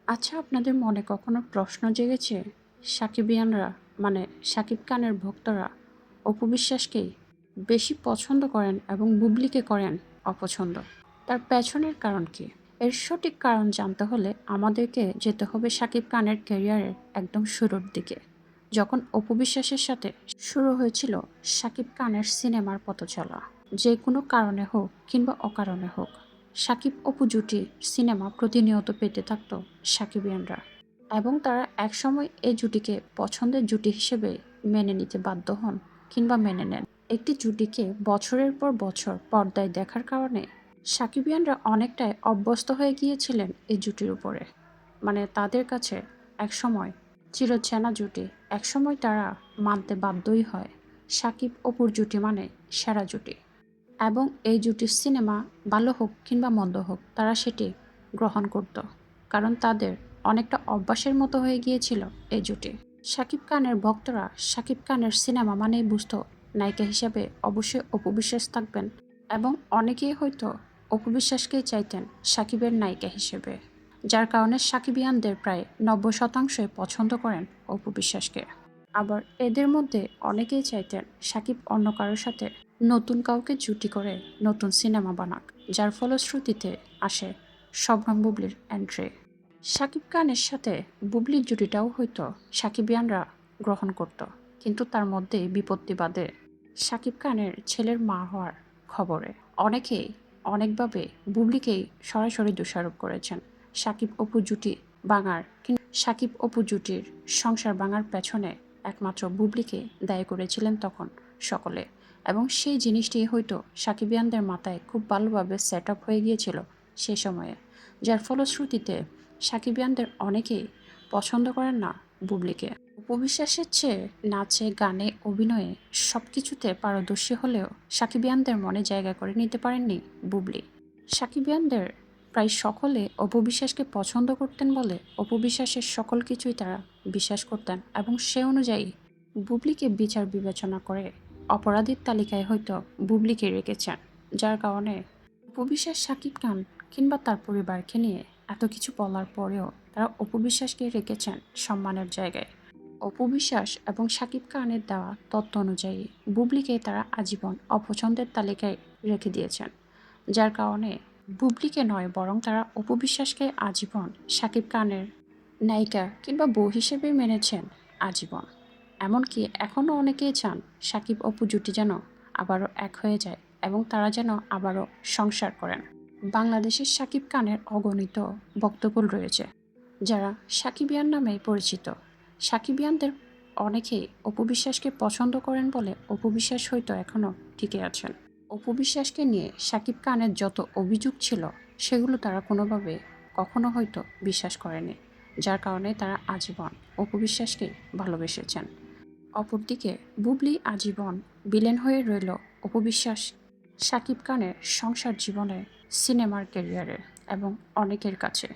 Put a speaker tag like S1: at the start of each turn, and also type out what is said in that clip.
S1: আচ্ছা, আপনাদের মনে কখনো প্রশ্ন জেগেছে সাকিবিয়ানরা মানে সাকিব খানের ভক্তরা অপু বিশ্বাসকেই বেশি পছন্দ করেন এবং বুবলিকে করেন অপছন্দ? তার পেছনের কারণ কি? এর সঠিক কারণ জানতে হলে আমাদেরকে যেতে হবে সাকিব খানের ক্যারিয়ারের একদম শুরুর দিকে, যখন অপু বিশ্বাসের সাথে শুরু হয়েছিল সাকিব খানের সিনেমার পথচলা। যে কোনো কারণে হোক কিংবা অকারণে হোক, সাকিব অপু জুটি সিনেমা প্রতিনিয়ত পেতে থাকত সাকিবিয়ানরা, এবং তারা একসময় এই জুটিকে পছন্দের জুটি হিসেবে মেনে নিতে বাধ্য হন কিংবা মেনে নেন। একটি জুটিকে বছরের পর বছর পর্দায় দেখার কারণে সাকিবিয়ানরা অনেকটাই অভ্যস্ত হয়ে গিয়েছিলেন এই জুটির উপরে। মানে তাদের কাছে একসময় চিরচেনা জুটি, একসময় তারা মানতে বাধ্যই হয় সাকিব অপুর জুটি মানে সেরা জুটি। এবং এই জুটির সিনেমা ভালো হোক কিংবা মন্দ হোক তারা সেটি গ্রহণ করত, কারণ তাদের অনেকটা অভ্যাসের মতো হয়ে গিয়েছিল এই জুটি। শাকিব খানের ভক্তরা শাকিব খানের সিনেমা মানেই বুঝত নায়িকা হিসেবে অবশ্যই অপু বিশ্বাস থাকবেন, এবং অনেকেই হয়তো অপু বিশ্বাসকেই চাইতেন সাকিবের নায়িকা হিসেবে, যার কারণে সাকিবিয়ানদের প্রায় 90% পছন্দ করেন অপু বিশ্বাসকে। আবার এদের মধ্যে অনেকেই চাইতেন সাকিব অন্য কারোর সাথে নতুন কাউকে জুটি করে নতুন সিনেমা বানাক, যার ফলশ্রুতিতে আসে শবনম বুবলির এন্ট্রি। সাকিব খানের সাথে বুবলির জুটিটাও হয়তো সাকিবিয়ানরা গ্রহণ করত, কিন্তু তার মধ্যে বিপত্তি বাধে সাকিব খানের ছেলের মা হওয়ার খবরে। অনেকেই অনেকভাবে বুবলিকেই সরাসরি দোষারোপ করেছেন সাকিব অপু জুটি ভাঙার, সাকিব অপু জুটির সংসার ভাঙার পেছনে একমাত্র বুবলিকে দায়ী করেছিলেন তখন সকলে। এবং সেই জিনিসটি হয়তো সাকিবিয়ানদের মাথায় খুব ভালোভাবে সেট আপ হয়ে গিয়েছিল সেই সময়ে, যার ফলশ্রুতিতে সাকিবিয়ানদের অনেকেই পছন্দ করেন না বুবলিকে। উপবিশ্বাসের চেয়ে নাচে গানে অভিনয়ে সব কিছুতে পারদর্শী হলেও সাকিবিয়ানদের মনে জায়গা করে নিতে পারেননি বুবলি। সাকিবিয়ানদের প্রায় সকলে অপু বিশ্বাসকে পছন্দ করতেন বলে অপু বিশ্বাসের সকল কিছুই তারা বিশ্বাস করতেন, এবং সে অনুযায়ী বুবলিকে বিচার বিবেচনা করে অপরাধীর তালিকায় হয়তো বুবলিকে রেখেছেন, যার কারণে অপু বিশ্বাস সাকিব খান কিংবা তার পরিবারকে নিয়ে এত কিছু বলার পরেও তারা অপু বিশ্বাসকে রেখেছেন সম্মানের জায়গায়। অপু বিশ্বাস এবং সাকিব খানের দেওয়া তথ্য অনুযায়ী বুবলিকে তারা আজীবন অপছন্দের তালিকায় রেখে দিয়েছেন, যার কারণে বুবলিকে নয় বরং তারা অপু বিশ্বাসকে আজীবন সাকিব খানের নায়িকা কিংবা বউ হিসেবে মেনেছেন আজীবন। এমনকি এখনও অনেকেই চান সাকিব অপু জুটি যেন আবারও এক হয়ে যায় এবং তারা যেন আবারও সংসার করেন। বাংলাদেশের সাকিব খানের অগণিত বক্তব্য রয়েছে যারা সাকিবিয়ান নামেই পরিচিত। সাকিবিয়ানদের অনেকেই অপু বিশ্বাসকে পছন্দ করেন বলে অপু বিশ্বাস হয়তো এখনও টিকে আছেন। অপু বিশ্বাসকে নিয়ে সাকিব খানের যত অভিযোগ ছিল সেগুলো তারা কোনোভাবে কখনো হয়তো বিশ্বাস করেনি, যার কারণে তারা আজীবন অপু বিশ্বাসকে ভালোবেসেছেন। অপরদিকে বুবলি আজীবন ভিলেন হয়ে রইল অপু বিশ্বাস সাকিব খানের সংসার জীবনে, সিনেমার ক্যারিয়ারে এবং অনেকের কাছে।